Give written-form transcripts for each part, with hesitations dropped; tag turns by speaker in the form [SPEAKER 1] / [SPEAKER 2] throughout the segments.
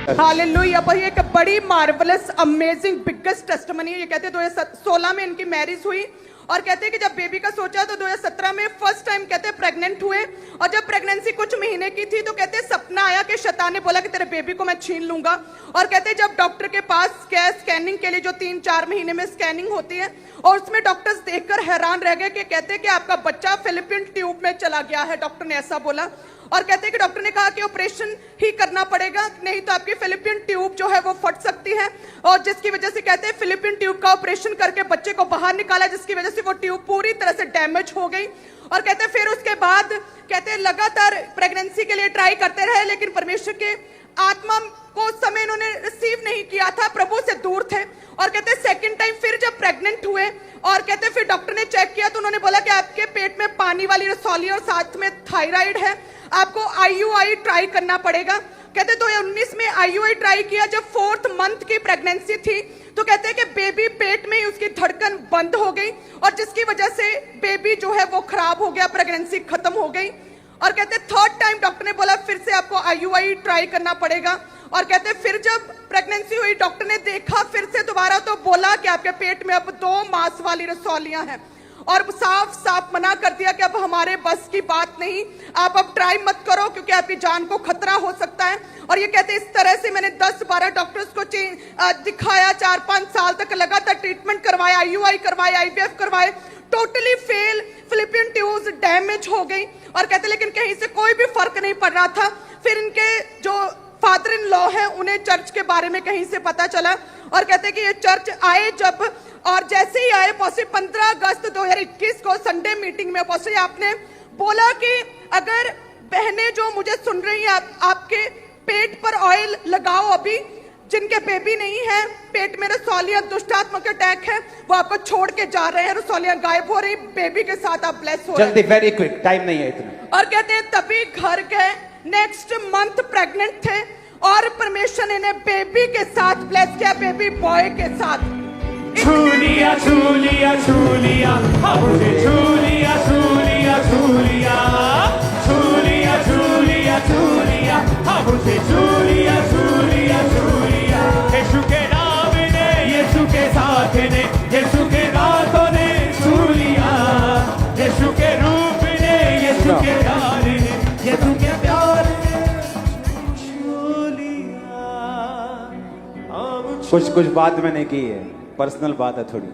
[SPEAKER 1] Hallelujah. भाई एक बड़ी मार्वलस अमेजिंग बिगेस्ट टेस्टिमनी है। ये कहते हैं 2016 में इनकी मैरिज हुई और कहते हैं कि जब बेबी का सोचा तो 2017 में फर्स्ट टाइम कहते हैं प्रेग्नेंट हुए। और जब प्रेगनेंसी कुछ महीने की थी तो कहते हैं सपना आया कि शैतान ने बोला कि तेरे बेबी को मैं छीन लूंगा। और कहते हैं जब डॉक्टर के पास स्कैनिंग के लिए जो 3-4 महीने में स्कैनिंग होती है और उसमें डॉक्टर्स देखकर हैरान रह गए कि कहते हैं कि आपका बच्चा फिलिपियन ट्यूब में चला गया है। डॉक्टर ने ऐसा बोला और कहते हैं कि डॉक्टर ने कहा कि ऑपरेशन ही करना पड़ेगा, नहीं तो आपकी फिलिपियन ट्यूब जो है वो फट सकती है। और जिसकी वजह से कहते हैं फिलिपियन ट्यूब का ऑपरेशन करके बच्चे को बाहर निकाला, जिसकी वजह से वो ट्यूब पूरी तरह से डैमेज हो गई। और कहते हैं फिर उसके बाद कहते हैं लगातार प्रेगनेंसी के लिए ट्राई करते रहे, लेकिन परमेश्वर के आत्मा को उस समय इन्होंने रिसीव नहीं किया था, प्रभु से दूर थे। और कहते हैं सेकंड टाइम फिर जब प्रेग्नेंट हुए और कहते हैं फिर डॉक्टर ने चेक किया तो उन्होंने बोला कि आपके पेट में पानी वाली रसौली और साथ में थायराइड है, आपको आईयूआई ट्राई करना पड़ेगा। कहते 2019 में आईयूआई ट्राई किया। जब 4th मंथ की प्रेगनेंसी थी तो कहते हैं कि बेबी पेट में ही उसकी धड़कन बंद हो गई और जिसकी वजह से बेबी जो है वो खराब हो गया, प्रेगनेंसी खत्म हो गई। और कहते 3rd टाइम डॉक्टर ने बोला फिर से आपको आईयूआई ट्राई करना पड़ेगा। और कहते फिर जब प्रेगनेंसी हुई डॉक्टर ने देखा फिर से दोबारा तो बोला कि आपके पेट में अब 2 मांस वाली रसौलियां हैं और साफ साफ मना कर दिया कि अब हमारे बस की बात नहीं, आप अब ट्राई मत करो क्योंकि आपकी जान को खतरा हो सकता है। और ये कहते इस तरह से मैंने 10-12 डॉक्टर्स को दिखाया, 4-5 साल तक लगातार ट्रीटमेंट करवाए, आईयूआई करवाए, आईवीएफ करवाए, totally fail, Philippian tubes damage हो गई। और कहते लेकिन कहीं से कोई भी फर्क नहीं पड़ रहा था। फिर इनके जो फादर इन लॉ है उन्हें चर्च के बारे में कहीं से पता चला और कहते कि ये चर्च आए जब, और जैसे ही आए पॉसिल 15 अगस्त 2021 को संडे मीटिंग में पॉसिल आपने बोला कि अगर बहनें जो मुझे सुन रही हैं आपके पेट पर ऑयल लगाओ, अभी जिनके बेबी नहीं है, पेट में रसौलियां दुष्ट आत्मा के अटैक है, वो आपको छोड़ के जा रहे हैं, रसौलियां गायब हो रही, बेबी के साथ आप ब्लेस हो रहे हैं।
[SPEAKER 2] जल्दी, वेरी क्विक, टाइम नहीं है इतना।
[SPEAKER 1] और कहते हैं तभी घर गए, नेक्स्ट मंथ प्रेग्नेंट थे और परमेश्वर ने इन्हें बेबी के साथ ब्लेस किया, बेबी बॉय के साथ।
[SPEAKER 3] छूलिया छूलिया छूलिया मुझे छूलिया छूलिया छूलिया छूलिया छूलिया छूलिया मुझे छूलिया छूलिया छूलिया। यीशु के नाम ने, यीशु के साथ ने, यीशु के रातों ने छूलिया, यीशु के रूप ने, यीशु के प्यार ने, यीशु के प्यार ने छूलिया।
[SPEAKER 2] कुछ बात मैंने की है, पर्सनल बात है थोड़ी,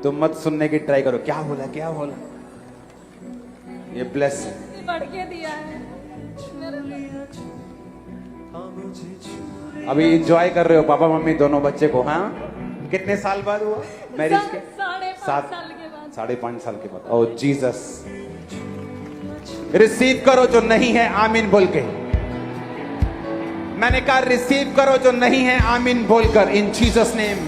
[SPEAKER 2] तो मत सुनने की ट्राई करो। क्या बोला क्या बोला? ये ब्लेस
[SPEAKER 1] बढ़ के दिया है।
[SPEAKER 2] अभी एंजॉय कर रहे हो पापा मम्मी दोनों बच्चे को? हाँ, कितने साल बाद हुआ मैरिज के? 5.5 साल के बाद। ओ जीसस, रिसीव करो जो नहीं है आमीन बोल के। मैंने कहा रिसीव करो जो नहीं है आमीन बोलकर, इन जीसस नेम।